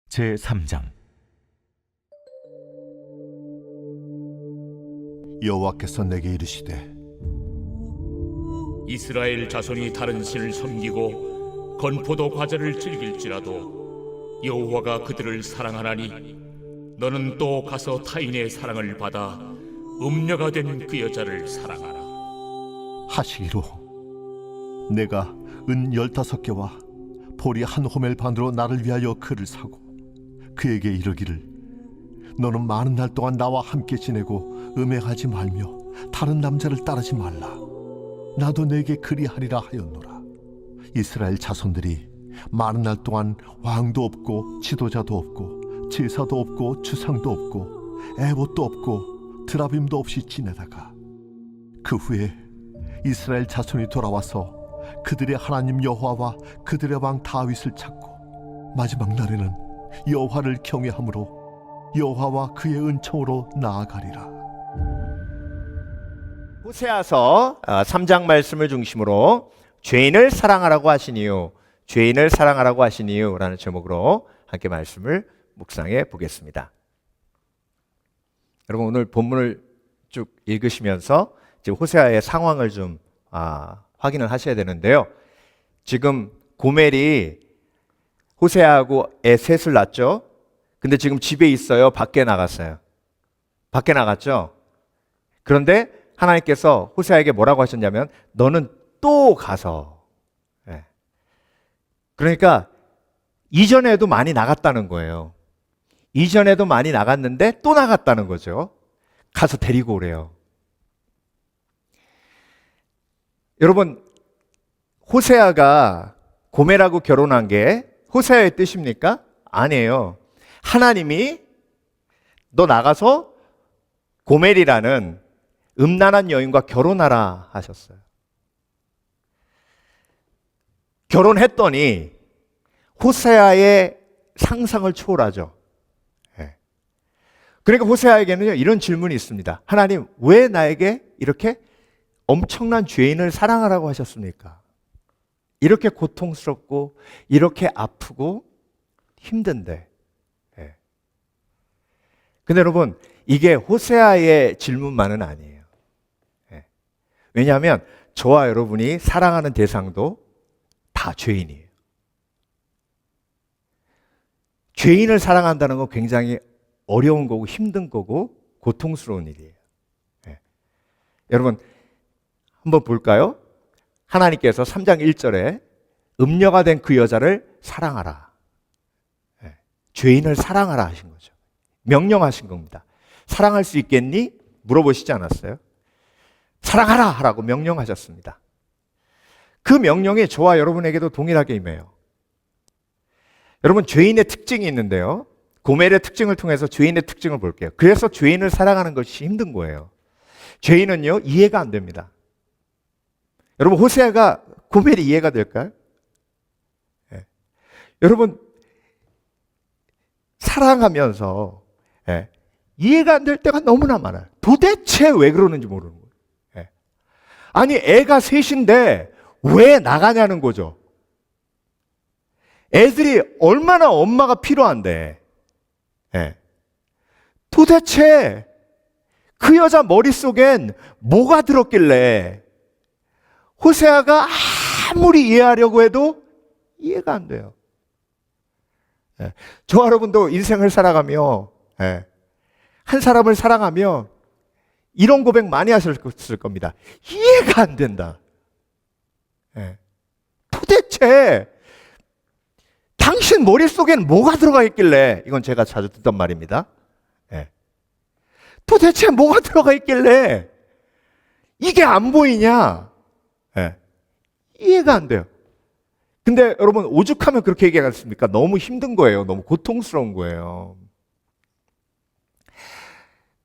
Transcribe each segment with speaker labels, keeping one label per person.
Speaker 1: 제3장.
Speaker 2: 여호와께서 내게 이르시되
Speaker 3: 이스라엘 자손이 다른 신을 섬기고 건포도 과자를 즐길지라도 여호와가 그들을 사랑하나니 너는 또 가서 타인의 사랑을 받아 음녀가 된 그 여자를 사랑하라.
Speaker 2: 하시기로 내가 은 15개와 보리 한 호멜 반으로 나를 위하여 그를 사고 그에게 이르기를 너는 많은 날 동안 나와 함께 지내고 음행하지 말며 다른 남자를 따르지 말라. 나도 내게 그리하리라 하였노라. 이스라엘 자손들이 많은 날 동안 왕도 없고 지도자도 없고 제사도 없고 주상도 없고 에봇도 없고 드라빔도 없이 지내다가 그 후에 이스라엘 자손이 돌아와서 그들의 하나님 여호와와 그들의 왕 다윗을 찾고 마지막 날에는 여호와를 경외함으로 여호와와 그의 은총으로 나아가리라.
Speaker 4: 호세아서 3장 말씀을 중심으로 죄인을 사랑하라고 하시니요, 죄인을 사랑하라고 하시니요 라는 제목으로 함께 말씀을 묵상해 보겠습니다. 여러분, 오늘 본문을 쭉 읽으시면서 이제 호세아의 상황을 좀 확인을 하셔야 되는데요. 지금 고멜이 호세아하고 애 셋을 낳았죠. 근데 지금 집에 있어요? 밖에 나갔어요? 밖에 나갔죠. 그런데 하나님께서 호세아에게 뭐라고 하셨냐면 너는 또 가서, 그러니까 이전에도 많이 나갔다는 거예요. 이전에도 많이 나갔는데 또 나갔다는 거죠. 가서 데리고 오래요. 여러분, 호세아가 고멜하고 결혼한 게 호세아의 뜻입니까? 아니에요. 하나님이 너 나가서 고멜이라는 음란한 여인과 결혼하라 하셨어요. 결혼했더니 호세아의 상상을 초월하죠. 그러니까 호세아에게는 이런 질문이 있습니다. 하나님, 왜 나에게 이렇게 엄청난 죄인을 사랑하라고 하셨습니까? 이렇게 고통스럽고 이렇게 아프고 힘든데. 근데 여러분, 이게 호세아의 질문만은 아니에요. 왜냐하면 저와 여러분이 사랑하는 대상도 다 죄인이에요. 죄인을 사랑한다는 건 굉장히 어려운 거고 힘든 거고 고통스러운 일이에요. 여러분, 한번 볼까요? 하나님께서 3장 1절에 음녀가 된 그 여자를 사랑하라. 죄인을 사랑하라 하신 거죠. 명령하신 겁니다. 사랑할 수 있겠니? 물어보시지 않았어요? 사랑하라 하라고 명령하셨습니다. 그 명령이 저와 여러분에게도 동일하게 임해요. 여러분, 죄인의 특징이 있는데요. 고멜의 특징을 통해서 죄인의 특징을 볼게요. 그래서 죄인을 사랑하는 것이 힘든 거예요. 죄인은요, 이해가 안 됩니다. 여러분, 호세아가 고멜이 이해가 될까요? 여러분, 사랑하면서 이해가 안 될 때가 너무나 많아요. 도대체 왜 그러는지 모르는 거예요. 아니, 애가 셋인데 왜 나가냐는 거죠. 애들이 얼마나 엄마가 필요한데, 도대체 그 여자 머릿속엔 뭐가 들었길래 호세아가 아무리 이해하려고 해도 이해가 안 돼요. 저와 여러분도 인생을 살아가며 한 사람을 사랑하며 이런 고백 많이 하셨을 겁니다. 이해가 안 된다. 도대체 당신 머릿속엔 뭐가 들어가 있길래, 이건 제가 자주 듣던 말입니다. 도대체 뭐가 들어가 있길래 이게 안 보이냐? 이해가 안 돼요. 근데 여러분, 오죽하면 그렇게 얘기하겠습니까? 너무 힘든 거예요. 너무 고통스러운 거예요.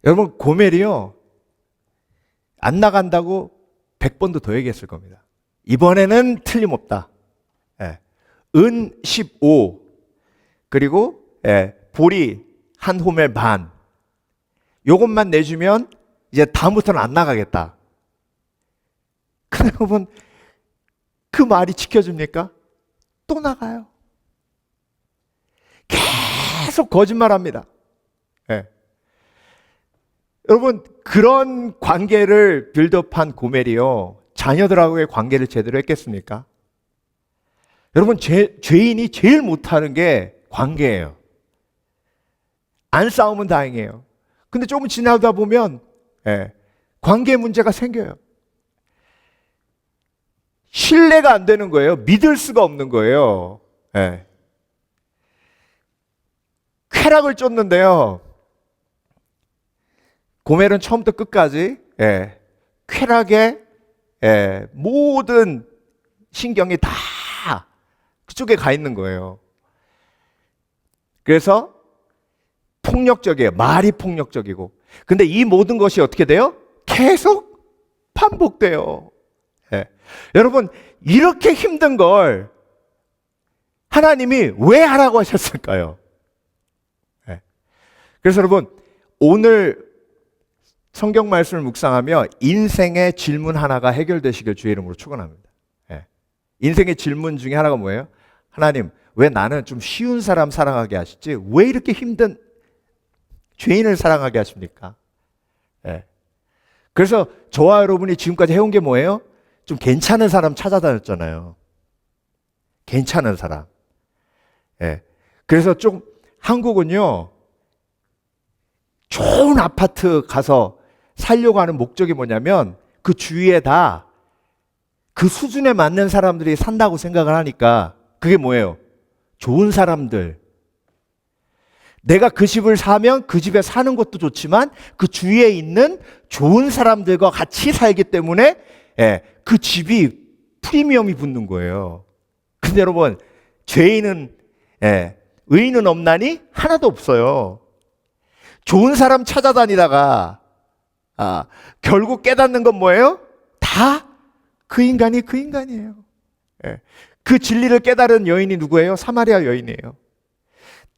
Speaker 4: 여러분, 고멜이요, 안 나간다고 100번도 더 얘기했을 겁니다. 이번에는 틀림없다. 은 15, 그리고 보리 한 호멜 반, 요것만 내주면 이제 다음부터는 안 나가겠다. 근데 여러분, 그 말이 지켜집니까? 또 나가요. 계속 거짓말합니다. 예. 여러분, 그런 관계를 빌드업한 고멜이요, 자녀들하고의 관계를 제대로 했겠습니까? 여러분, 죄인이 제일 못하는 게 관계예요. 안 싸우면 다행이에요. 근데 조금 지나다 보면 관계 문제가 생겨요. 신뢰가 안 되는 거예요. 믿을 수가 없는 거예요. 쾌락을 쫓는데요, 고멜은 처음부터 끝까지 쾌락에 모든 신경이 다 그쪽에 가 있는 거예요. 그래서 폭력적이에요. 말이 폭력적이고. 근데 이 모든 것이 어떻게 돼요? 계속 반복돼요. 여러분, 이렇게 힘든 걸 하나님이 왜 하라고 하셨을까요? 그래서 여러분, 오늘 성경 말씀을 묵상하며 인생의 질문 하나가 해결되시길 주의 이름으로 축원합니다. 인생의 질문 중에 하나가 뭐예요? 하나님, 왜 나는 좀 쉬운 사람 사랑하게 하시지? 왜 이렇게 힘든 죄인을 사랑하게 하십니까? 그래서 저와 여러분이 지금까지 해온 게 뭐예요? 좀 괜찮은 사람 찾아다녔잖아요. 괜찮은 사람. 그래서 좀 한국은요, 좋은 아파트 가서 살려고 하는 목적이 뭐냐면 그 주위에 다 그 수준에 맞는 사람들이 산다고 생각을 하니까 그게 뭐예요? 좋은 사람들. 내가 그 집을 사면 그 집에 사는 것도 좋지만 그 주위에 있는 좋은 사람들과 같이 살기 때문에 그 집이 프리미엄이 붙는 거예요. 근데 여러분, 죄인은 의인은 없나니 하나도 없어요. 좋은 사람 찾아다니다가 결국 깨닫는 건 뭐예요? 다 그 인간이 그 인간이에요. 그 진리를 깨달은 여인이 누구예요? 사마리아 여인이에요.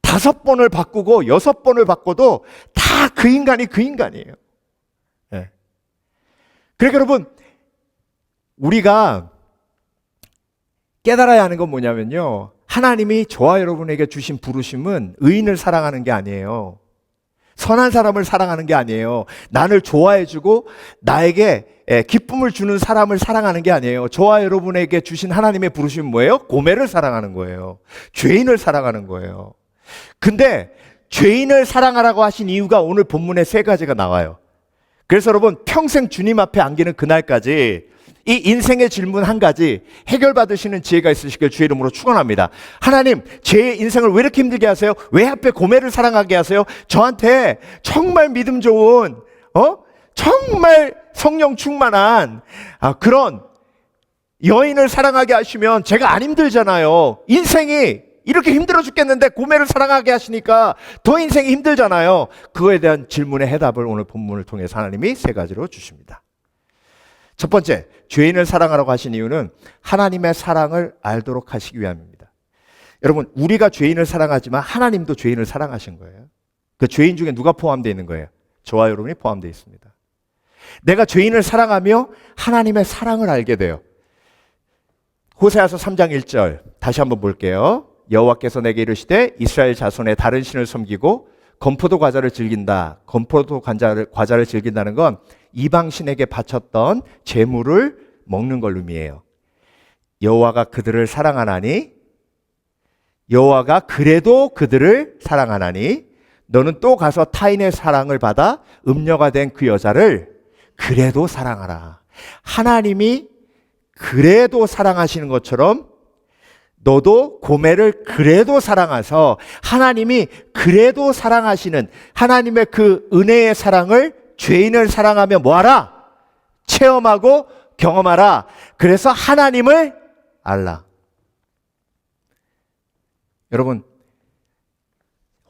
Speaker 4: 5번을 바꾸고 6번을 바꿔도 다 그 인간이 그 인간이에요. 그러니까 여러분, 우리가 깨달아야 하는 건 뭐냐면요, 하나님이 저와 여러분에게 주신 부르심은 의인을 사랑하는 게 아니에요. 선한 사람을 사랑하는 게 아니에요. 나를 좋아해주고 나에게 기쁨을 주는 사람을 사랑하는 게 아니에요. 저와 여러분에게 주신 하나님의 부르심은 뭐예요? 고멜을 사랑하는 거예요. 죄인을 사랑하는 거예요. 근데 죄인을 사랑하라고 하신 이유가 오늘 본문에 3가지가 나와요. 그래서 여러분, 평생 주님 앞에 안기는 그날까지 이 인생의 질문 한 가지 해결받으시는 지혜가 있으시길 주의 이름으로 축원합니다. 하나님, 제 인생을 왜 이렇게 힘들게 하세요? 왜 하필 고멜을 사랑하게 하세요? 저한테 정말 믿음 좋은 정말 성령 충만한 그런 여인을 사랑하게 하시면 제가 안 힘들잖아요. 인생이 이렇게 힘들어 죽겠는데 고멜을 사랑하게 하시니까 더 인생이 힘들잖아요. 그거에 대한 질문의 해답을 오늘 본문을 통해서 하나님이 3가지로 주십니다. 첫 번째, 죄인을 사랑하라고 하신 이유는 하나님의 사랑을 알도록 하시기 위함입니다. 여러분, 우리가 죄인을 사랑하지만 하나님도 죄인을 사랑하신 거예요. 그 죄인 중에 누가 포함되어 있는 거예요? 저와 여러분이 포함되어 있습니다. 내가 죄인을 사랑하며 하나님의 사랑을 알게 돼요. 호세아서 3장 1절 다시 한번 볼게요. 여호와께서 내게 이르시되 이스라엘 자손의 다른 신을 섬기고 건포도 과자를 즐긴다. 건포도 과자를 즐긴다는 건 이방 신에게 바쳤던 제물을 먹는 걸 의미해요. 여호와가 그들을 사랑하나니, 여호와가 그래도 그들을 사랑하나니 너는 또 가서 타인의 사랑을 받아 음녀가 된 그 여자를 그래도 사랑하라. 하나님이 그래도 사랑하시는 것처럼 너도 고멜을 그래도 사랑해서 하나님이 그래도 사랑하시는 하나님의 그 은혜의 사랑을 죄인을 사랑하며 뭐하라? 체험하고 경험하라. 그래서 하나님을 알라. 여러분,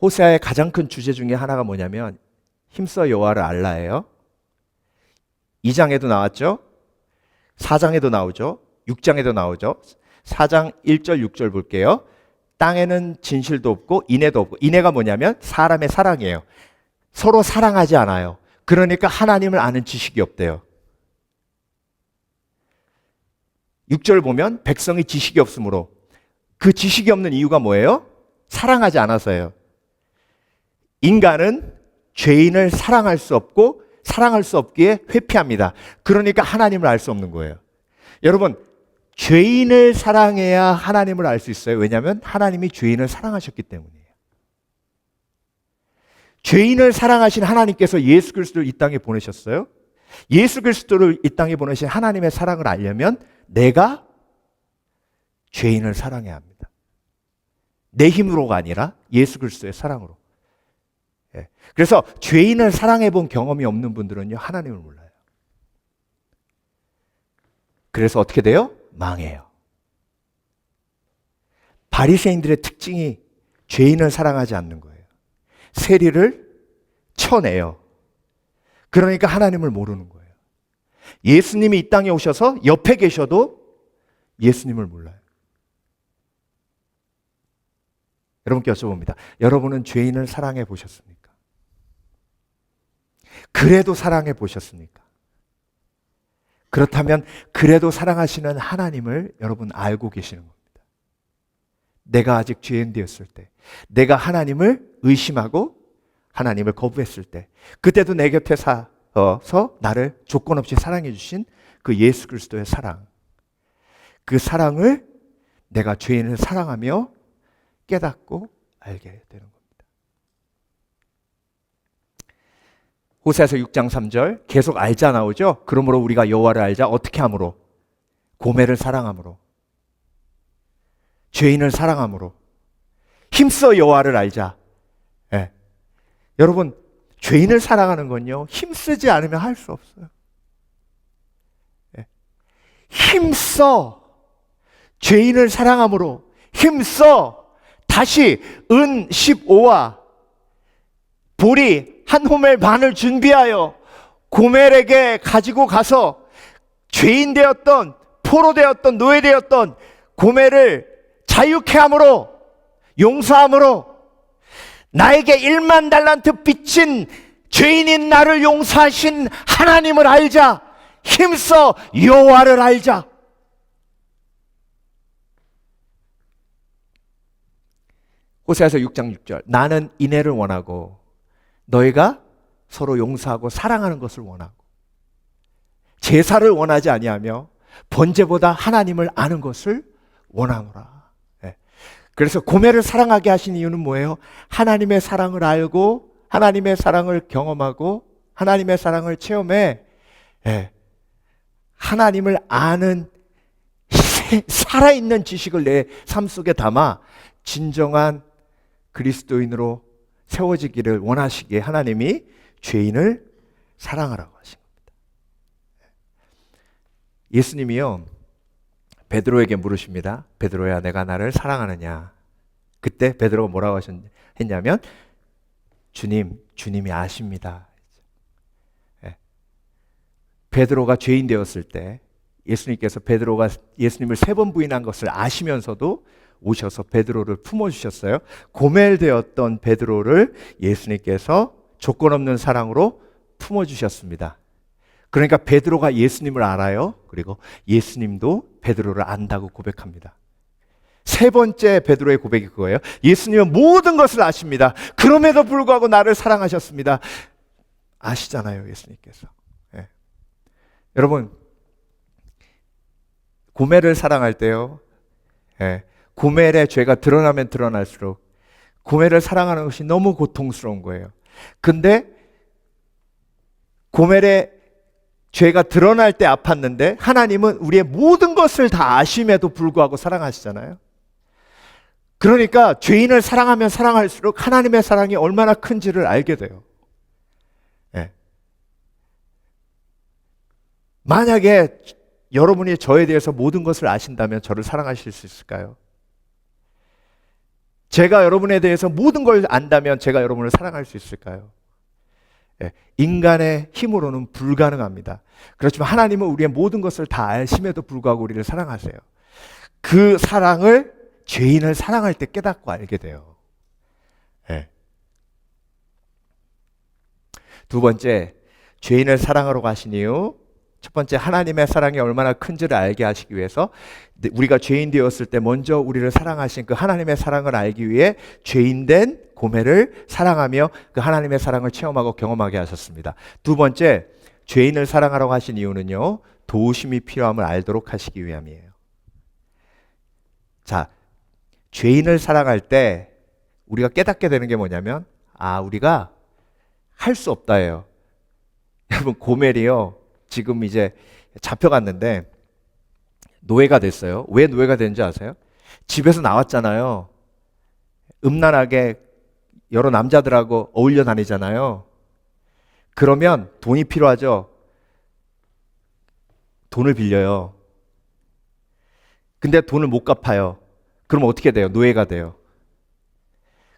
Speaker 4: 호세아의 가장 큰 주제 중에 하나가 뭐냐면 힘써 여호와를 알라예요. 2장에도 나왔죠. 4장에도 나오죠. 6장에도 나오죠. 4장 1절 6절 볼게요. 땅에는 진실도 없고 인애도 없고, 인애가 뭐냐면 사람의 사랑이에요. 서로 사랑하지 않아요. 그러니까 하나님을 아는 지식이 없대요. 6절 보면 백성이 지식이 없으므로, 그 지식이 없는 이유가 뭐예요? 사랑하지 않아서예요. 인간은 죄인을 사랑할 수 없고 사랑할 수 없기에 회피합니다. 그러니까 하나님을 알 수 없는 거예요. 여러분, 죄인을 사랑해야 하나님을 알 수 있어요. 왜냐하면 하나님이 죄인을 사랑하셨기 때문이에요. 죄인을 사랑하신 하나님께서 예수 그리스도를 이 땅에 보내셨어요. 예수 그리스도를 이 땅에 보내신 하나님의 사랑을 알려면 내가 죄인을 사랑해야 합니다. 내 힘으로가 아니라 예수 그리스도의 사랑으로. 그래서 죄인을 사랑해 본 경험이 없는 분들은요, 하나님을 몰라요. 그래서 어떻게 돼요? 망해요. 바리새인들의 특징이 죄인을 사랑하지 않는 거예요. 세리를 쳐내요. 그러니까 하나님을 모르는 거예요. 예수님이 이 땅에 오셔서 옆에 계셔도 예수님을 몰라요. 여러분께 여쭤봅니다. 여러분은 죄인을 사랑해 보셨습니까? 그래도 사랑해 보셨습니까? 그렇다면 그래도 사랑하시는 하나님을 여러분 알고 계시는 겁니다. 내가 아직 죄인 되었을 때, 내가 하나님을 의심하고 하나님을 거부했을 때, 그때도 내 곁에 서서 나를 조건 없이 사랑해 주신 그 예수 그리스도의 사랑, 그 사랑을 내가 죄인을 사랑하며 깨닫고 알게 되는 겁니다. 호세아서 6장 3절 계속 알자 나오죠. 그러므로 우리가 여호와를 알자. 어떻게 함으로? 고멜을 사랑함으로, 죄인을 사랑함으로, 힘써 여호와를 알자. 예. 여러분, 죄인을 사랑하는 건요, 힘쓰지 않으면 할 수 없어요. 예. 힘써 죄인을 사랑함으로, 힘써 다시 은 15와 보리 한 호멜 반을 준비하여 고멜에게 가지고 가서 죄인 되었던, 포로 되었던, 노예 되었던 고멜을 자유케 함으로, 용서함으로, 나에게 1만 달란트 빚진 죄인인 나를 용서하신 하나님을 알자. 힘써 여호와를 알자. 호세아서 6장 6절 나는 인애를 원하고 너희가 서로 용서하고 사랑하는 것을 원하고 제사를 원하지 아니하며 번제보다 하나님을 아는 것을 원하노라. 네. 그래서 고멜을 사랑하게 하신 이유는 뭐예요? 하나님의 사랑을 알고 하나님의 사랑을 경험하고 하나님의 사랑을 체험해, 네. 하나님을 아는 살아있는 지식을 내 삶 속에 담아 진정한 그리스도인으로 세워지기를 원하시기에 하나님이 죄인을 사랑하라고 하신 겁니다. 예수님이요, 베드로에게 물으십니다. 베드로야, 내가 나를 사랑하느냐? 그때 베드로가 뭐라고 했냐면 주님이 아십니다. 베드로가 죄인 되었을 때 예수님께서 베드로가 예수님을 3번 부인한 것을 아시면서도 오셔서 베드로를 품어주셨어요. 고멜되었던 베드로를 예수님께서 조건 없는 사랑으로 품어주셨습니다. 그러니까 베드로가 예수님을 알아요. 그리고 예수님도 베드로를 안다고 고백합니다. 3번째 베드로의 고백이 그거예요. 예수님은 모든 것을 아십니다. 그럼에도 불구하고 나를 사랑하셨습니다. 아시잖아요, 예수님께서. 네. 여러분, 고멜을 사랑할 때요, 네. 고멜의 죄가 드러나면 드러날수록 고멜을 사랑하는 것이 너무 고통스러운 거예요. 근데 고멜의 죄가 드러날 때 아팠는데 하나님은 우리의 모든 것을 다 아심에도 불구하고 사랑하시잖아요. 그러니까 죄인을 사랑하면 사랑할수록 하나님의 사랑이 얼마나 큰지를 알게 돼요. 네. 만약에 여러분이 저에 대해서 모든 것을 아신다면 저를 사랑하실 수 있을까요? 제가 여러분에 대해서 모든 걸 안다면 제가 여러분을 사랑할 수 있을까요? 예, 인간의 힘으로는 불가능합니다. 그렇지만 하나님은 우리의 모든 것을 다 아심에도 불구하고 우리를 사랑하세요. 그 사랑을 죄인을 사랑할 때 깨닫고 알게 돼요. 예. 두 번째, 죄인을 사랑하러 가신 이유, 첫 번째, 하나님의 사랑이 얼마나 큰지를 알게 하시기 위해서, 우리가 죄인 되었을 때 먼저 우리를 사랑하신 그 하나님의 사랑을 알기 위해 죄인된 고멜을 사랑하며 그 하나님의 사랑을 체험하고 경험하게 하셨습니다. 두 번째, 죄인을 사랑하라고 하신 이유는요, 도우심이 필요함을 알도록 하시기 위함이에요. 자, 죄인을 사랑할 때 우리가 깨닫게 되는 게 뭐냐면, 우리가 할 수 없다예요. 여러분, 고멜이요, 지금 이제 잡혀갔는데 노예가 됐어요. 왜 노예가 됐는지 아세요? 집에서 나왔잖아요. 음란하게 여러 남자들하고 어울려 다니잖아요. 그러면 돈이 필요하죠. 돈을 빌려요. 근데 돈을 못 갚아요. 그럼 어떻게 돼요? 노예가 돼요.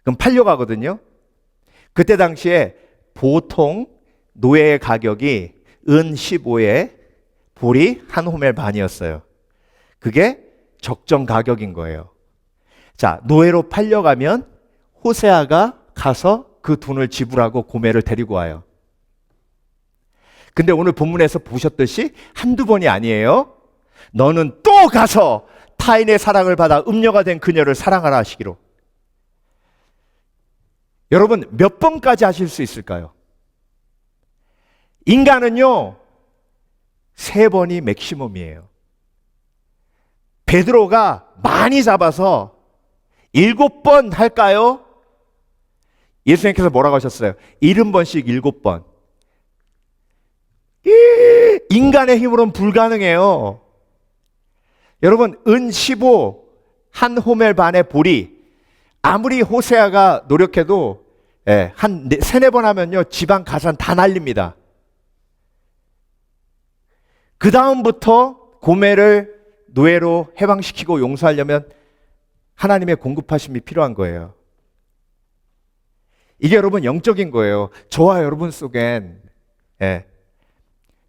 Speaker 4: 그럼 팔려가거든요. 그때 당시에 보통 노예의 가격이 은 15에 볼이 한 호멜 반이었어요. 그게 적정 가격인 거예요. 자, 노예로 팔려가면 호세아가 가서 그 돈을 지불하고 고멜을 데리고 와요. 근데 오늘 본문에서 보셨듯이 한두 번이 아니에요. 너는 또 가서 타인의 사랑을 받아 음녀가 된 그녀를 사랑하라 하시기로. 여러분, 몇 번까지 하실 수 있을까요? 인간은요, 3번이 맥시멈이에요. 베드로가 많이 잡아서 7번 할까요? 예수님께서 뭐라고 하셨어요? 70번씩 7번. 인간의 힘으로는 불가능해요. 여러분, 은 15, 한 호멜 반의 볼이 아무리 호세아가 노력해도 한 3-4번 하면요, 집안 가산 다 날립니다. 그 다음부터 고멜을 노예로 해방시키고 용서하려면 하나님의 공급하심이 필요한 거예요. 이게 여러분 영적인 거예요. 저와 여러분 속엔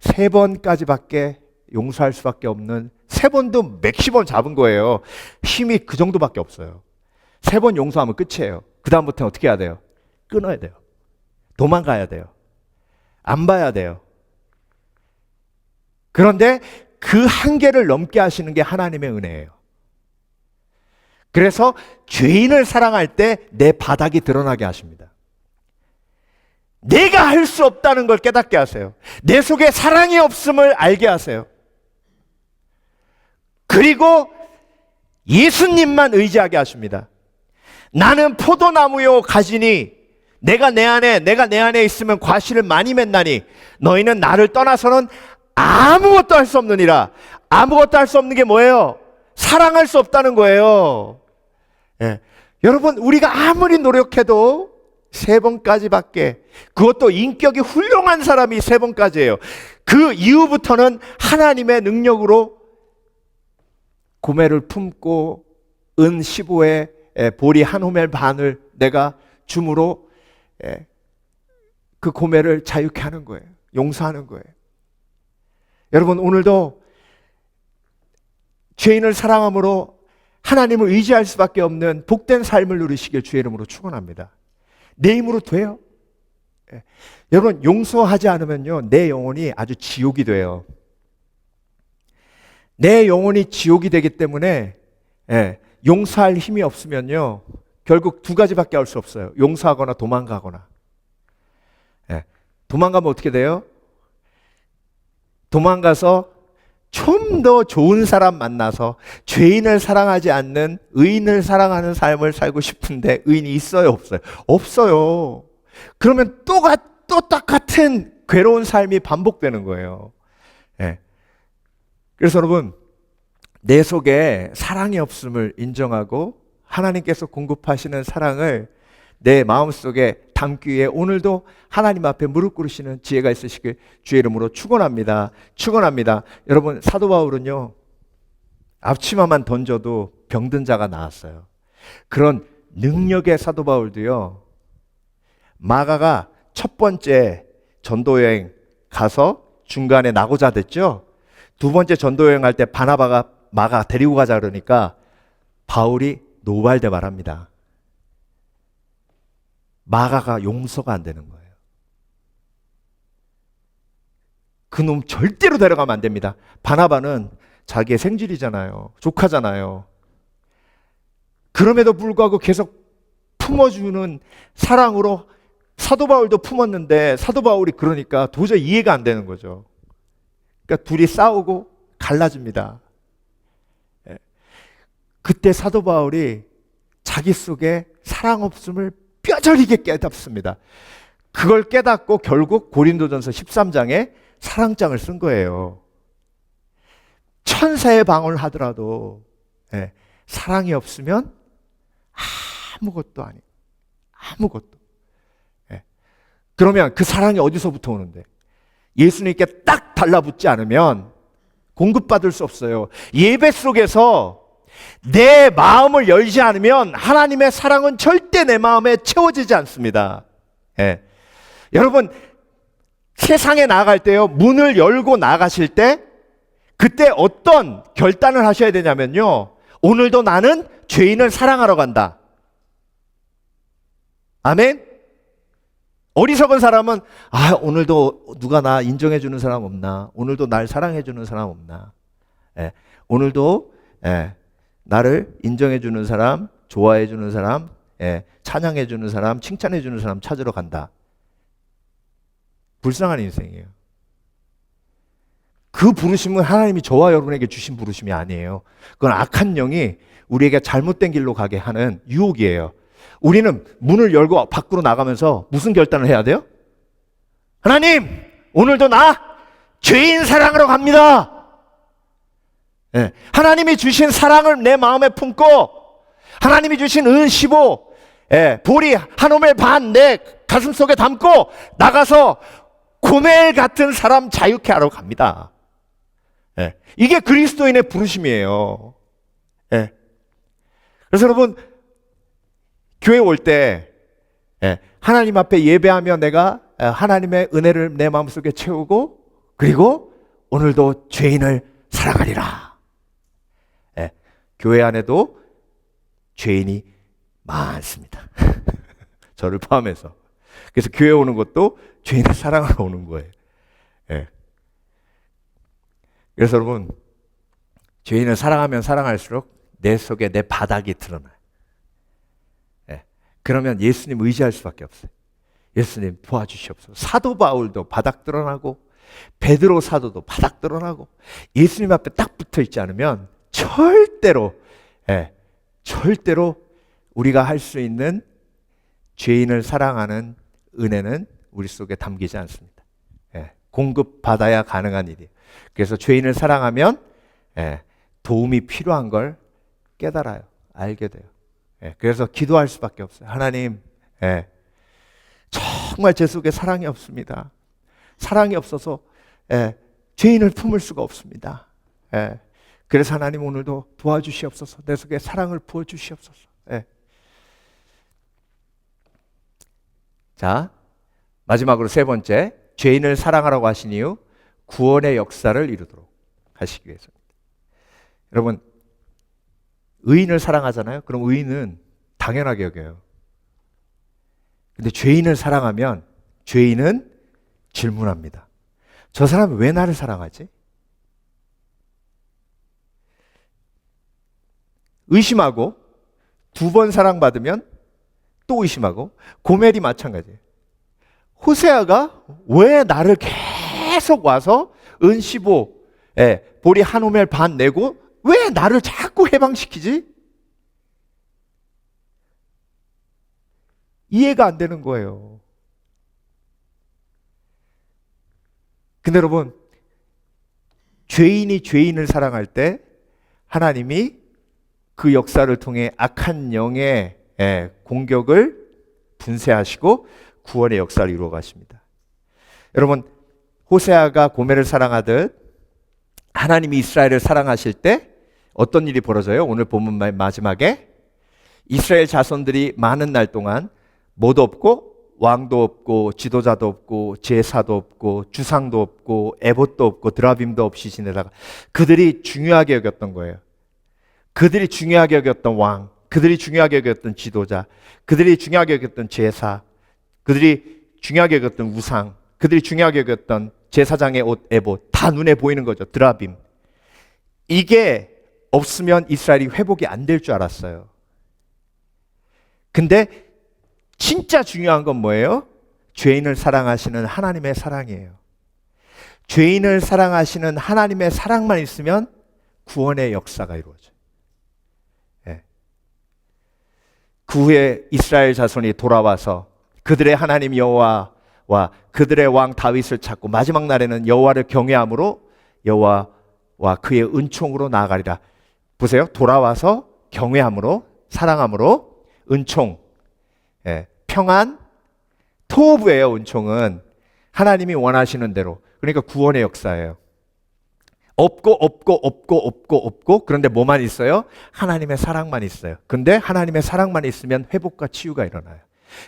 Speaker 4: 3번까지밖에 용서할 수밖에 없는, 3번도 맥시멈 잡은 거예요. 힘이 그 정도밖에 없어요. 3번 용서하면 끝이에요. 그 다음부터는 어떻게 해야 돼요? 끊어야 돼요. 도망가야 돼요. 안 봐야 돼요. 그런데 그 한계를 넘게 하시는 게 하나님의 은혜예요. 그래서 죄인을 사랑할 때 내 바닥이 드러나게 하십니다. 내가 할 수 없다는 걸 깨닫게 하세요. 내 속에 사랑이 없음을 알게 하세요. 그리고 예수님만 의지하게 하십니다. 나는 포도나무요 가지니 내가 내 안에 있으면 과실을 많이 맺나니 너희는 나를 떠나서는 아무것도 할 수 없느니라. 아무것도 할 수 없는 게 뭐예요? 사랑할 수 없다는 거예요. 여러분, 우리가 아무리 노력해도 3번까지밖에, 그것도 인격이 훌륭한 사람이 3번까지예요. 그 이후부터는 하나님의 능력으로 고멜을 품고 은 15에 보리 한 호멜 반을 내가 줌으로 그 고멜을 자유케 하는 거예요. 용서하는 거예요. 여러분, 오늘도 죄인을 사랑함으로 하나님을 의지할 수밖에 없는 복된 삶을 누리시길 주의 이름으로 축원합니다. 내 힘으로 돼요. 여러분, 용서하지 않으면요, 내 영혼이 아주 지옥이 돼요. 내 영혼이 지옥이 되기 때문에 용서할 힘이 없으면요, 결국 2가지밖에 할 수 없어요. 용서하거나 도망가거나. 도망가면 어떻게 돼요? 도망가서 좀 더 좋은 사람 만나서 죄인을 사랑하지 않는 의인을 사랑하는 삶을 살고 싶은데 의인이 있어요, 없어요? 없어요. 그러면 또 똑같은 괴로운 삶이 반복되는 거예요. 그래서 여러분, 내 속에 사랑이 없음을 인정하고 하나님께서 공급하시는 사랑을 내 마음속에 담기 위해 오늘도 하나님 앞에 무릎 꿇으시는 지혜가 있으시길 주의 이름으로 축원합니다. 축원합니다. 여러분, 사도 바울은요, 앞치마만 던져도 병든 자가 나았어요. 그런 능력의 사도 바울도요, 마가가 첫 번째 전도여행 가서 중간에 낙오자 됐죠. 2번째 전도여행 할 때 바나바가 마가 데리고 가자 그러니까 바울이 노발대 말합니다. 마가가 용서가 안 되는 거예요. 그 놈 절대로 데려가면 안 됩니다. 바나바는 자기의 생질이잖아요. 조카잖아요. 그럼에도 불구하고 계속 품어주는 사랑으로 사도 바울도 품었는데 사도 바울이 그러니까 도저히 이해가 안 되는 거죠. 그러니까 둘이 싸우고 갈라집니다. 그때 사도 바울이 자기 속에 사랑 없음을 뼈저리게 깨닫습니다. 그걸 깨닫고 결국 고린도전서 13장에 사랑장을 쓴 거예요. 천사의 방언을 하더라도 사랑이 없으면 아무것도 아니에요. 아무것도. 그러면 그 사랑이 어디서부터 오는데? 예수님께 딱 달라붙지 않으면 공급받을 수 없어요. 예배 속에서 내 마음을 열지 않으면 하나님의 사랑은 절대 내 마음에 채워지지 않습니다. 여러분, 세상에 나아갈 때요, 문을 열고 나가실 때 그때 어떤 결단을 하셔야 되냐면요, 오늘도 나는 죄인을 사랑하러 간다. 아멘? 어리석은 사람은 오늘도 누가 나 인정해 주는 사람 없나? 오늘도 날 사랑해 주는 사람 없나? 오늘도 나를 인정해 주는 사람, 좋아해 주는 사람, 찬양해 주는 사람, 칭찬해 주는 사람 찾으러 간다. 불쌍한 인생이에요. 그 부르심은 하나님이 저와 여러분에게 주신 부르심이 아니에요. 그건 악한 영이 우리에게 잘못된 길로 가게 하는 유혹이에요. 우리는 문을 열고 밖으로 나가면서 무슨 결단을 해야 돼요? 하나님, 오늘도 나 죄인 사랑하러 갑니다. 하나님이 주신 사랑을 내 마음에 품고 하나님이 주신 은 15, 보리 한 오멜 반 내 가슴 속에 담고 나가서 고멜 같은 사람 자유케 하러 갑니다. 이게 그리스도인의 부르심이에요. 그래서 여러분, 교회 올 때 하나님 앞에 예배하며 내가 하나님의 은혜를 내 마음속에 채우고, 그리고 오늘도 죄인을 사랑하리라. 교회 안에도 죄인이 많습니다. 저를 포함해서. 그래서 교회 오는 것도 죄인을 사랑하러 오는 거예요. 그래서 여러분, 죄인을 사랑하면 사랑할수록 내 속에 내 바닥이 드러나요. 그러면 예수님 의지할 수밖에 없어요. 예수님 도와주시옵소서. 사도 바울도 바닥 드러나고 베드로 사도도 바닥 드러나고 예수님 앞에 딱 붙어 있지 않으면 절대로 우리가 할 수 있는 죄인을 사랑하는 은혜는 우리 속에 담기지 않습니다. 공급받아야 가능한 일이에요. 그래서 죄인을 사랑하면 도움이 필요한 걸 깨달아요. 알게 돼요. 그래서 기도할 수밖에 없어요. 하나님, 정말 제 속에 사랑이 없습니다. 사랑이 없어서 죄인을 품을 수가 없습니다. 그래서 하나님 오늘도 도와주시옵소서. 내 속에 사랑을 부어주시옵소서. 자, 마지막으로 세 번째, 죄인을 사랑하라고 하신 이유, 구원의 역사를 이루도록 하시기 위해서입니다. 여러분, 의인을 사랑하잖아요. 그럼 의인은 당연하게 여겨요. 근데 죄인을 사랑하면 죄인은 질문합니다. 저 사람은 왜 나를 사랑하지? 의심하고, 두 번 사랑받으면 또 의심하고, 고멜이 마찬가지예요. 호세아가 왜 나를 계속 와서 은 15, 보리 한 오멜 반 내고 왜 나를 자꾸 해방시키지? 이해가 안 되는 거예요. 근데 여러분, 죄인이 죄인을 사랑할 때 하나님이 그 역사를 통해 악한 영의 공격을 분쇄하시고 구원의 역사를 이루어 가십니다. 여러분, 호세아가 고멜을 사랑하듯 하나님이 이스라엘을 사랑하실 때 어떤 일이 벌어져요? 오늘 본문 마지막에 이스라엘 자손들이 많은 날 동안 뭐도 없고, 왕도 없고, 지도자도 없고, 제사도 없고, 주상도 없고, 에봇도 없고, 드라빔도 없이 지내다가 그들이 중요하게 여겼던 거예요. 그들이 중요하게 여겼던 왕, 그들이 중요하게 여겼던 지도자, 그들이 중요하게 여겼던 제사, 그들이 중요하게 여겼던 우상, 그들이 중요하게 여겼던 제사장의 옷, 에봇 다 눈에 보이는 거죠. 드라빔. 이게 없으면 이스라엘이 회복이 안 될 줄 알았어요. 근데 진짜 중요한 건 뭐예요? 죄인을 사랑하시는 하나님의 사랑이에요. 죄인을 사랑하시는 하나님의 사랑만 있으면 구원의 역사가 이루어져요. 예. 그 후에 이스라엘 자손이 돌아와서 그들의 하나님 여호와와 그들의 왕 다윗을 찾고 마지막 날에는 여호와를 경외함으로 여호와와 그의 은총으로 나아가리라. 보세요. 돌아와서 경외함으로, 사랑함으로, 은총, 예, 평안, 토부예요. 은총은 하나님이 원하시는 대로. 그러니까 구원의 역사예요. 없고 그런데 뭐만 있어요? 하나님의 사랑만 있어요. 근데 하나님의 사랑만 있으면 회복과 치유가 일어나요.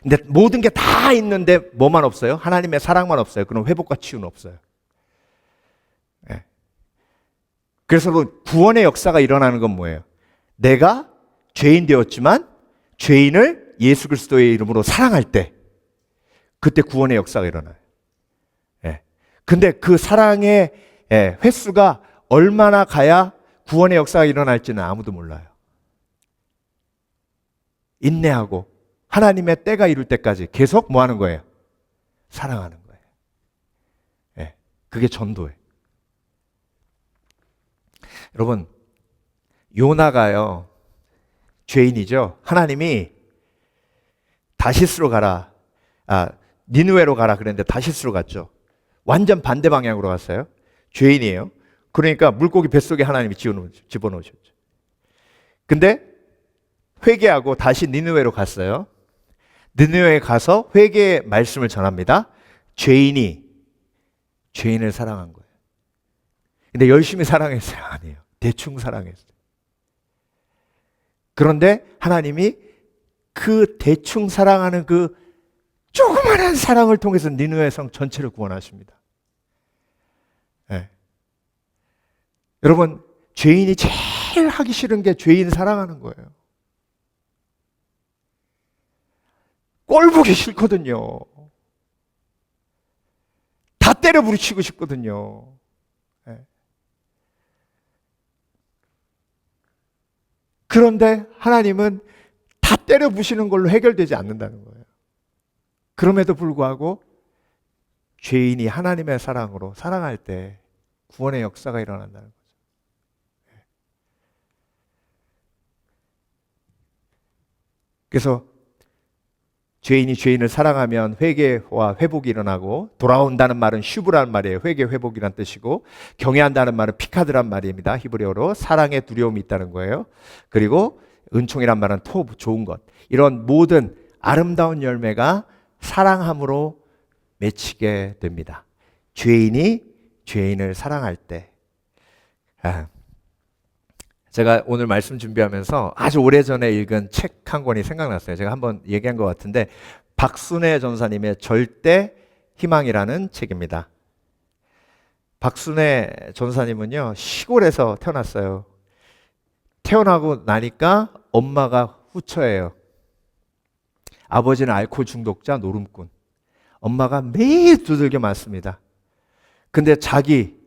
Speaker 4: 근데 모든 게 다 있는데 뭐만 없어요? 하나님의 사랑만 없어요. 그럼 회복과 치유는 없어요. 네. 그래서 구원의 역사가 일어나는 건 뭐예요? 내가 죄인 되었지만 죄인을 예수 그리스도의 이름으로 사랑할 때 그때 구원의 역사가 일어나요. 네. 근데 그 사랑의 횟수가 얼마나 가야 구원의 역사가 일어날지는 아무도 몰라요. 인내하고 하나님의 때가 이룰 때까지 계속 뭐 하는 거예요? 사랑하는 거예요. 네, 그게 전도예요. 여러분, 요나가요, 죄인이죠. 하나님이 다시스로 가라, 니느웨로 가라 그랬는데 다시스로 갔죠. 완전 반대 방향으로 갔어요. 죄인이에요. 그러니까 물고기 뱃속에 하나님이 집어넣으셨죠. 근데 회개하고 다시 니느웨로 갔어요. 니느웨에 가서 회개의 말씀을 전합니다. 죄인이 죄인을 사랑한 거예요. 근데 열심히 사랑했어요? 아니에요. 대충 사랑했어요. 그런데 하나님이 그 대충 사랑하는 그 조그마한 사랑을 통해서 니느웨 성 전체를 구원하십니다. 네. 여러분, 죄인이 제일 하기 싫은 게 죄인 사랑하는 거예요. 꼴 보기 싫거든요. 다 때려 부딪히고 싶거든요. 네. 그런데 하나님은 다 때려 부시는 걸로 해결되지 않는다는 거예요. 그럼에도 불구하고 죄인이 하나님의 사랑으로 사랑할 때 구원의 역사가 일어난다는 거죠. 그래서 죄인이 죄인을 사랑하면 회개와 회복이 일어나고, 돌아온다는 말은 슈브라는 말이에요. 회개, 회복이란 뜻이고, 경외한다는 말은 피카드란 말입니다. 히브리어로 사랑의 두려움이 있다는 거예요. 그리고 은총이란 말은 토브, 좋은 것. 이런 모든 아름다운 열매가 사랑함으로 맺히게 됩니다. 죄인이 죄인을 사랑할 때. 제가 오늘 말씀 준비하면서 아주 오래전에 읽은 책 한 권이 생각났어요. 제가 한번 얘기한 것 같은데, 박순애 전사님의 절대 희망이라는 책입니다. 박순애 전사님은요, 시골에서 태어났어요. 태어나고 나니까 엄마가 후처예요. 아버지는 알코올 중독자, 노름꾼. 엄마가 매일 두들겨 맞습니다. 근데 자기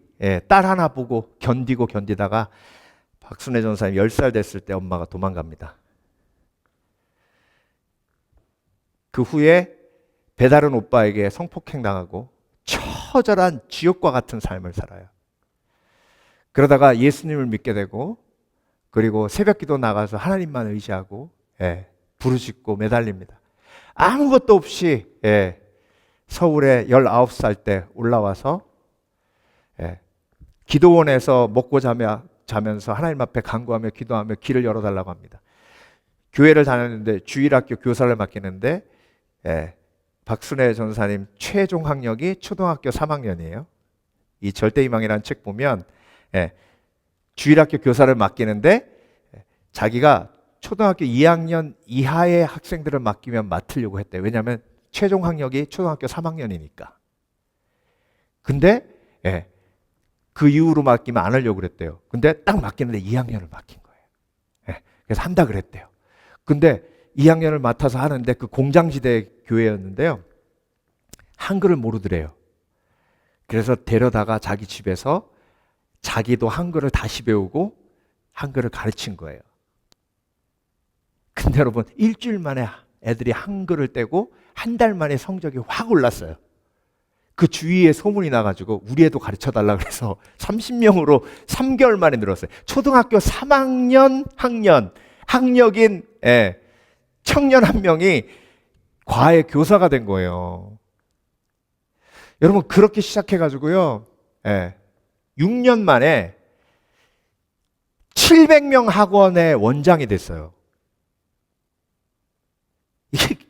Speaker 4: 딸 하나 보고 견디다가 박순애 전사님 10살 됐을 때 엄마가 도망갑니다. 그 후에 배다른 오빠에게 성폭행 당하고 처절한 지옥과 같은 삶을 살아요. 그러다가 예수님을 믿게 되고, 그리고 새벽기도 나가서 하나님만 의지하고 부르짖고 매달립니다. 아무것도 없이 서울에 19살 때 올라와서 기도원에서 먹고 자면서 하나님 앞에 간구하며 기도하며 길을 열어달라고 합니다. 교회를 다녔는데 주일학교 교사를 맡기는데 박순애 전사님 최종 학력이 초등학교 3학년이에요. 이 절대희망이라는 책 보면 주일학교 교사를 맡기는데 자기가 초등학교 2학년 이하의 학생들을 맡기면 맡으려고 했대요. 왜냐하면 최종 학력이 초등학교 3학년이니까. 근데 그 이후로 맡기면 안 하려고 그랬대요. 근데 딱 맡기는데 2학년을 맡긴 거예요. 그래서 한다 그랬대요. 근데 2학년을 맡아서 하는데 그 공장지대 교회였는데요, 한글을 모르더래요. 그래서 데려다가 자기 집에서 자기도 한글을 다시 배우고 한글을 가르친 거예요. 근데 여러분, 일주일 만에 애들이 한글을 떼고 한 달 만에 성적이 확 올랐어요. 그 주위에 소문이 나가지고 우리 애도 가르쳐 달라 그래서 30명으로 3개월 만에 늘었어요. 초등학교 3학년 학력인 청년 한 명이 과외 교사가 된 거예요. 여러분, 그렇게 시작해가지고요, 6년 만에 700명 학원의 원장이 됐어요.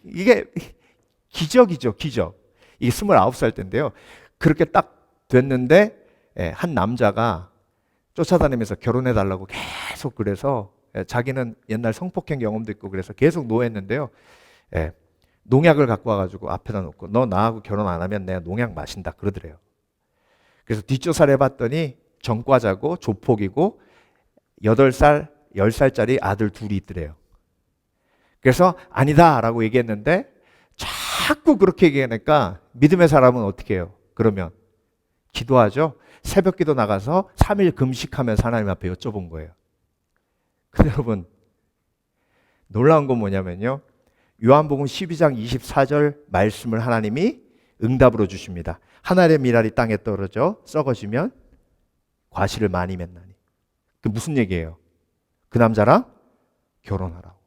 Speaker 4: 이게 기적이죠, 기적. 이게 29살 때인데요. 그렇게 딱 됐는데, 한 남자가 쫓아다니면서 결혼해달라고 계속 그래서, 자기는 옛날 성폭행 경험도 있고 그래서 계속 노했는데요. 농약을 갖고 와가지고 앞에다 놓고, 너 나하고 결혼 안 하면 내가 농약 마신다 그러더래요. 그래서 뒷조사를 해봤더니 전과자고 조폭이고 8살, 10살짜리 아들 둘이 있더래요. 그래서 아니다 라고 얘기했는데 자꾸 그렇게 얘기하니까 믿음의 사람은 어떻게 해요? 그러면 기도하죠. 새벽 기도 나가서 3일 금식하면서 하나님 앞에 여쭤본 거예요. 근데 여러분, 놀라운 건 뭐냐면요, 요한복음 12장 24절 말씀을 하나님이 응답으로 주십니다. 하늘의 미랄이 땅에 떨어져 썩어지면 과실을 많이 맺나니. 그 무슨 얘기예요? 그 남자랑 결혼하라고.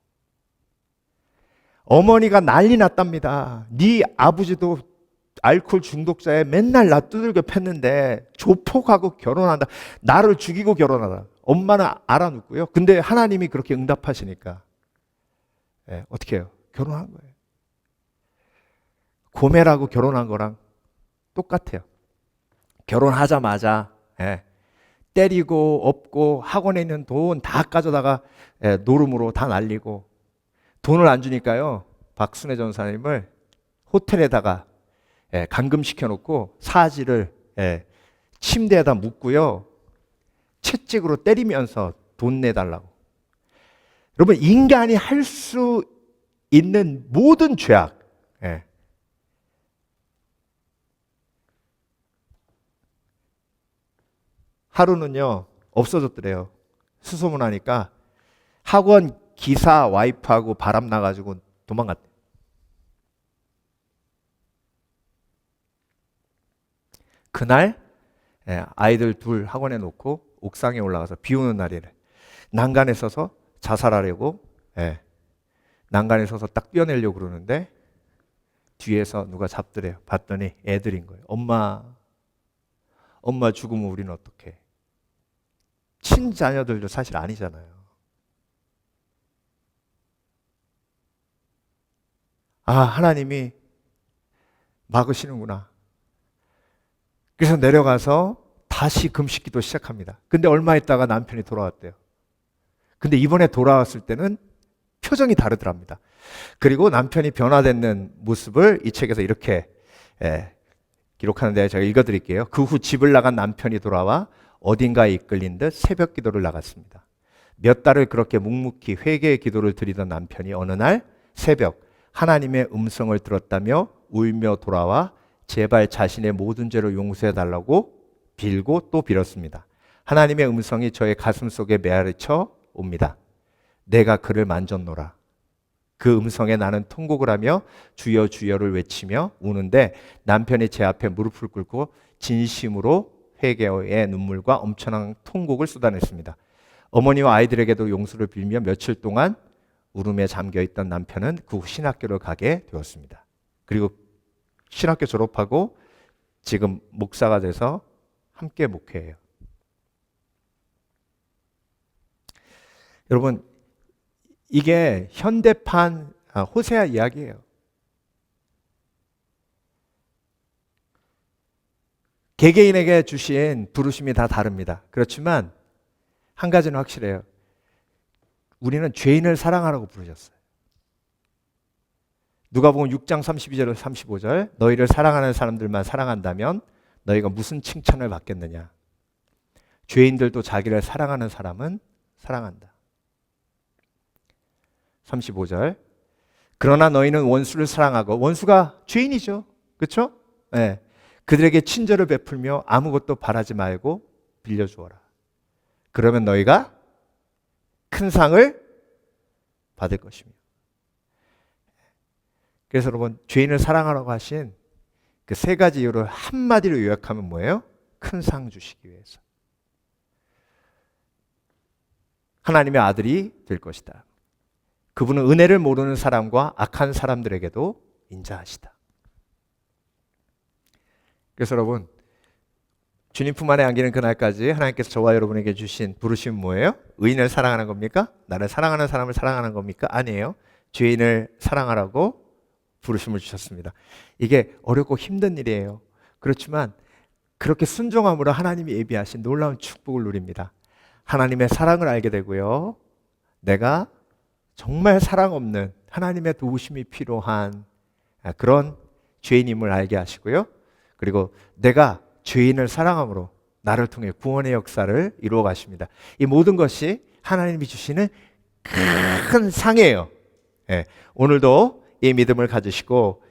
Speaker 4: 어머니가 난리 났답니다. 네 아버지도 알코올 중독자에 맨날 나 두들겨 팼는데 조폭하고 결혼한다. 나를 죽이고 결혼하다. 엄마는 알아놓고요. 근데 하나님이 그렇게 응답하시니까 어떻게 해요? 결혼한 거예요. 고멜하고 결혼한 거랑 똑같아요. 결혼하자마자 때리고 업고 학원에 있는 돈 다 가져다가 노름으로 다 날리고, 돈을 안 주니까요, 박순애 전사님을 호텔에다가 감금시켜 놓고 사지를 침대에다 묶고요, 채찍으로 때리면서 돈 내달라고. 여러분, 인간이 할 수 있는 모든 죄악, 하루는요 없어졌더래요. 수소문하니까 학원 기사 와이프하고 바람 나가지고 도망갔대. 그날 아이들 둘 학원에 놓고 옥상에 올라가서 비 오는 날이래. 난간에 서서 자살하려고, 난간에 서서 딱 뛰어내려고 그러는데 뒤에서 누가 잡더래요. 봤더니 애들인 거예요. 엄마 죽으면 우리는 어떡해? 친자녀들도 사실 아니잖아요. 아, 하나님이 막으시는구나. 그래서 내려가서 다시 금식기도 시작합니다. 근데 얼마 있다가 남편이 돌아왔대요. 근데 이번에 돌아왔을 때는 표정이 다르더랍니다. 그리고 남편이 변화되는 모습을 이 책에서 이렇게 기록하는데 제가 읽어드릴게요. 그 후 집을 나간 남편이 돌아와 어딘가에 이끌린 듯 새벽 기도를 나갔습니다. 몇 달을 그렇게 묵묵히 회개의 기도를 드리던 남편이 어느 날 새벽 하나님의 음성을 들었다며 울며 돌아와 제발 자신의 모든 죄를 용서해 달라고 빌고 또 빌었습니다. 하나님의 음성이 저의 가슴 속에 메아리쳐 옵니다. 내가 그를 만졌노라. 그 음성에 나는 통곡을 하며 주여 주여를 외치며 우는데 남편이 제 앞에 무릎을 꿇고 진심으로 회개의 눈물과 엄청난 통곡을 쏟아냈습니다. 어머니와 아이들에게도 용서를 빌며 며칠 동안 울음에 잠겨있던 남편은 그 후 신학교를 가게 되었습니다. 그리고 신학교 졸업하고 지금 목사가 돼서 함께 목회해요. 여러분, 이게 현대판 호세아 이야기예요. 개개인에게 주신 부르심이 다 다릅니다. 그렇지만 한 가지는 확실해요. 우리는 죄인을 사랑하라고 부르셨어요. 누가복음 6장 32절 35절 너희를 사랑하는 사람들만 사랑한다면 너희가 무슨 칭찬을 받겠느냐. 죄인들도 자기를 사랑하는 사람은 사랑한다. 35절 그러나 너희는 원수를 사랑하고, 원수가 죄인이죠. 그렇죠? 네. 그들에게 친절을 베풀며 아무것도 바라지 말고 빌려주어라. 그러면 너희가 큰 상을 받을 것이며. 그래서 여러분, 죄인을 사랑하라고 하신 그 세 가지 이유를 한마디로 요약하면 뭐예요? 큰 상 주시기 위해서. 하나님의 아들이 될 것이다. 그분은 은혜를 모르는 사람과 악한 사람들에게도 인자하시다. 그래서 여러분, 주님 품 안에 안기는 그날까지 하나님께서 저와 여러분에게 주신 부르심은 뭐예요? 의인을 사랑하는 겁니까? 나를 사랑하는 사람을 사랑하는 겁니까? 아니에요. 죄인을 사랑하라고 부르심을 주셨습니다. 이게 어렵고 힘든 일이에요. 그렇지만 그렇게 순종함으로 하나님이 예비하신 놀라운 축복을 누립니다. 하나님의 사랑을 알게 되고요. 내가 정말 사랑 없는 하나님의 도우심이 필요한 그런 죄인임을 알게 하시고요. 그리고 내가 죄인을 사랑함으로 나를 통해 구원의 역사를 이루어 가십니다. 이 모든 것이 하나님이 주시는 큰 상이에요. 오늘도 이 믿음을 가지시고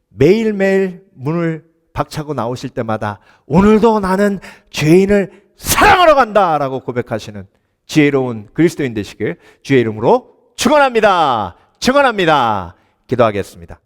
Speaker 4: 매일매일 문을 박차고 나오실 때마다 오늘도 나는 죄인을 사랑하러 간다라고 고백하시는 지혜로운 그리스도인 되시길 주의 이름으로 축원합니다. 기도하겠습니다.